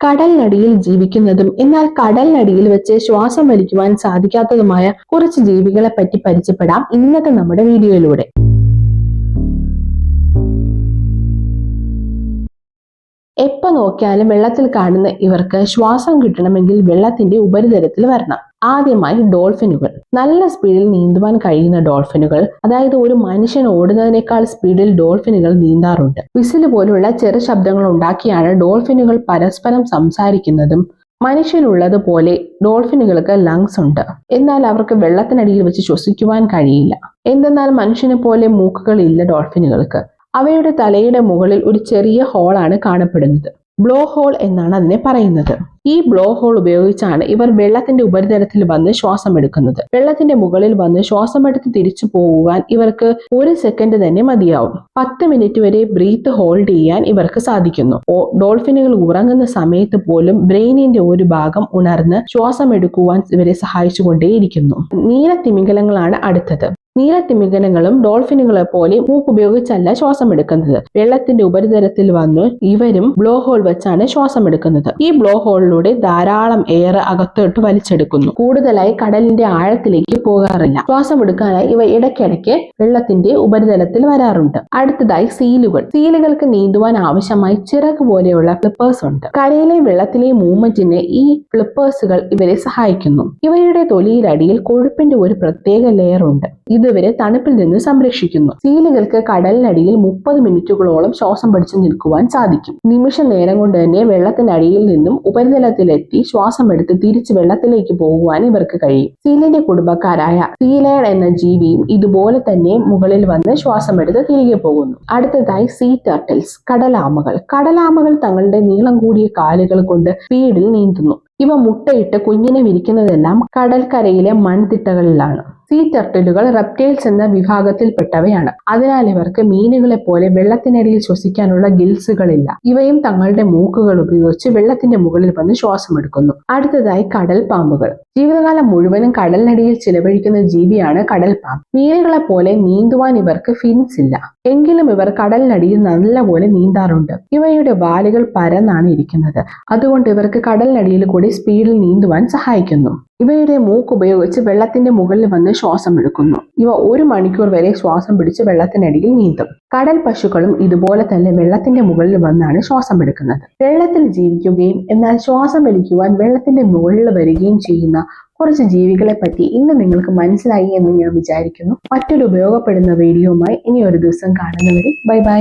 കടലിനടിയിൽ ജീവിക്കുന്നതും എന്നാൽ കടലിനടിയിൽ വെച്ച് ശ്വാസം വലിക്കുവാൻ സാധിക്കാത്തതുമായ കുറച്ച് ജീവികളെ പറ്റി പരിചയപ്പെടാം ഇന്നത്തെ നമ്മുടെ വീഡിയോയിലൂടെ. എപ്പോ നോക്കിയാലും വെള്ളത്തിൽ കാണുന്ന ഇവർക്ക് ശ്വാസം കിട്ടണമെങ്കിൽ വെള്ളത്തിന്റെ ഉപരിതലത്തിൽ വരണം. ആദ്യമായി ഡോൾഫിനുകൾ. നല്ല സ്പീഡിൽ നീന്തുവാൻ കഴിയുന്ന ഡോൾഫിനുകൾ, അതായത് ഒരു മനുഷ്യൻ ഓടുന്നതിനേക്കാൾ സ്പീഡിൽ ഡോൾഫിനുകൾ നീന്താറുണ്ട്. വിസില് പോലുള്ള ചെറു ശബ്ദങ്ങൾ ഉണ്ടാക്കിയാണ് ഡോൾഫിനുകൾ പരസ്പരം സംസാരിക്കുന്നതും. മനുഷ്യനുള്ളതുപോലെ ഡോൾഫിനുകൾക്ക് ലങ്സ് ഉണ്ട്, എന്നാൽ അവർക്ക് വെള്ളത്തിനടിയിൽ വെച്ച് ശ്വസിക്കുവാൻ കഴിയില്ല. എന്തെന്നാൽ മനുഷ്യനെ പോലെ മൂക്കുകൾ ഇല്ല ഡോൾഫിനുകൾക്ക്. അവയുടെ തലയുടെ മുകളിൽ ഒരു ചെറിയ ഹോളാണ് കാണപ്പെടുന്നത്. ബ്ലോ ഹോൾ എന്നാണ് അതിനെ പറയുന്നത്. ഈ ബ്ലോ ഹോൾ ഉപയോഗിച്ചാണ് ഇവർ വെള്ളത്തിന്റെ ഉപരിതലത്തിൽ വന്ന് ശ്വാസം എടുക്കുന്നത്. വെള്ളത്തിന്റെ മുകളിൽ വന്ന് ശ്വാസമെടുത്ത് തിരിച്ചു പോകുവാൻ ഇവർക്ക് 1 സെക്കൻഡ് തന്നെ മതിയാവും. 10 മിനിറ്റ് വരെ ബ്രീത്ത് ഹോൾഡ് ചെയ്യാൻ ഇവർക്ക് സാധിക്കുന്നു. ഡോൾഫിനുകൾ ഉറങ്ങുന്ന സമയത്ത് പോലും ബ്രെയിനിന്റെ ഒരു ഭാഗം ഉണർന്ന് ശ്വാസം എടുക്കുവാൻ ഇവരെ സഹായിച്ചുകൊണ്ടേയിരിക്കുന്നു. നീലത്തിമിംഗലങ്ങളാണ് അടുത്തത്. നീലത്തിമിംഗലങ്ങളും ഡോൾഫിനുകളെ പോലെ മൂക്കുപയോഗിച്ചല്ല ശ്വാസം എടുക്കുന്നത്. വെള്ളത്തിന്റെ ഉപരിതലത്തിൽ വന്ന് ഇവരും ബ്ലോ ഹോൾ വെച്ചാണ് ശ്വാസം എടുക്കുന്നത്. ഈ ബ്ലോ ഹോളിലൂടെ ധാരാളം എയർ അകത്തോട്ട് വലിച്ചെടുക്കുന്നു. കൂടുതലായി കടലിന്റെ ആഴത്തിലേക്ക് പോകാറില്ല. ശ്വാസം എടുക്കാനായി ഇവ ഇടയ്ക്കിടയ്ക്ക് വെള്ളത്തിന്റെ ഉപരിതലത്തിൽ വരാറുണ്ട്. അടുത്തതായി സീലുകൾ. സീലുകൾക്ക് നീന്തുവാൻ ആവശ്യമായി ചിറക് പോലെയുള്ള ഫ്ലിപ്പേഴ്സ് ഉണ്ട്. കരയിലെ വെള്ളത്തിലെ മൂവ്മെന്റിന് ഈ ഫ്ലിപ്പേഴ്സുകൾ ഇവരെ സഹായിക്കുന്നു. ഇവയുടെ തൊലിയിലടിയിൽ കൊഴുപ്പിന്റെ ഒരു പ്രത്യേക ലെയർ ഉണ്ട്. ഇതുവരെ തണുപ്പിൽ നിന്ന് സംരക്ഷിക്കുന്നു. സീലുകൾക്ക് കടലിനടിയിൽ 30 മിനിറ്റുകളോളം ശ്വാസം പിടിച്ചു നിൽക്കുവാൻ സാധിക്കും. നിമിഷ നേരം കൊണ്ട് തന്നെ വെള്ളത്തിനടിയിൽ നിന്നും ഉപരിതലത്തിലെത്തി ശ്വാസം എടുത്ത് തിരിച്ച് വെള്ളത്തിലേക്ക് പോകുവാൻ ഇവർക്ക് കഴിയും. സീലിന്റെ കുടുംബക്കാരായ സീലയൺ എന്ന ജീവിയും ഇതുപോലെ തന്നെ മുകളിൽ വന്ന് ശ്വാസം എടുത്ത് തിരികെ പോകുന്നു. അടുത്തതായി സീ ടർട്ടിൽസ്, കടലാമകൾ. കടലാമകൾ തങ്ങളുടെ നീളം കൂടിയ കാലുകൾ കൊണ്ട് സ്പീഡിൽ നീന്തുന്നു. ഇവ മുട്ടയിട്ട് കുഞ്ഞിനെ വിരിക്കുന്നതെല്ലാം കടൽക്കരയിലെ മൺതിട്ടകളിലാണ്. സീ ടർട്ടിലുകൾ റെപ്റ്റൈൽസ് എന്ന വിഭാഗത്തിൽപ്പെട്ടവയാണ്. അതിനാൽ ഇവർക്ക് മീനുകളെ പോലെ വെള്ളത്തിനടിയിൽ ശ്വസിക്കാനുള്ള ഗിൽസുകളില്ല. ഇവയും തങ്ങളുടെ മൂക്കുകൾ ഉപയോഗിച്ച് വെള്ളത്തിന്റെ മുകളിൽ വന്ന് ശ്വാസം എടുക്കുന്നു. അടുത്തതായി കടൽ പാമ്പുകൾ. ജീവിതകാലം മുഴുവനും കടലിനടിയിൽ ചിലവഴിക്കുന്ന ജീവിയാണ് കടൽ പാമ്പ്. മീനുകളെ പോലെ നീന്തുവാൻ ഇവർക്ക് ഫിൻസ് ഇല്ല, എങ്കിലും ഇവർ കടലിനടിയിൽ നല്ലപോലെ നീന്താറുണ്ട്. ഇവയുടെ വാലുകൾ പരന്നാണ് ഇരിക്കുന്നത്, അതുകൊണ്ട് ഇവർക്ക് കടലിനടിയിൽ കൂടി സ്പീഡിൽ നീന്തുവാൻ സഹായിക്കുന്നു. ഇവയുടെ മൂക്ക് ഉപയോഗിച്ച് വെള്ളത്തിന്റെ മുകളിൽ വന്ന് ശ്വാസം എടുക്കുന്നു. ഇവ 1 മണിക്കൂർ വരെ ശ്വാസം പിടിച്ച് വെള്ളത്തിനടിയിൽ നീന്തും. കടൽ പശുക്കളും ഇതുപോലെ തന്നെ വെള്ളത്തിന്റെ മുകളിൽ വന്നാണ് ശ്വാസം എടുക്കുന്നത്. വെള്ളത്തിൽ ജീവിക്കുകയും എന്നാൽ ശ്വാസം വലിക്കുവാൻ വെള്ളത്തിന്റെ മുകളിൽ വരികയും ചെയ്യുന്ന കുറച്ച് ജീവികളെ പറ്റി ഇന്ന് നിങ്ങൾക്ക് മനസ്സിലായി എന്ന് ഞാൻ വിചാരിക്കുന്നു. മറ്റൊരു ഉപയോഗപ്പെടുന്ന വീഡിയോയുമായി ഇനി ഒരു ദിവസം കാണുന്നവരെ ബൈ ബൈ.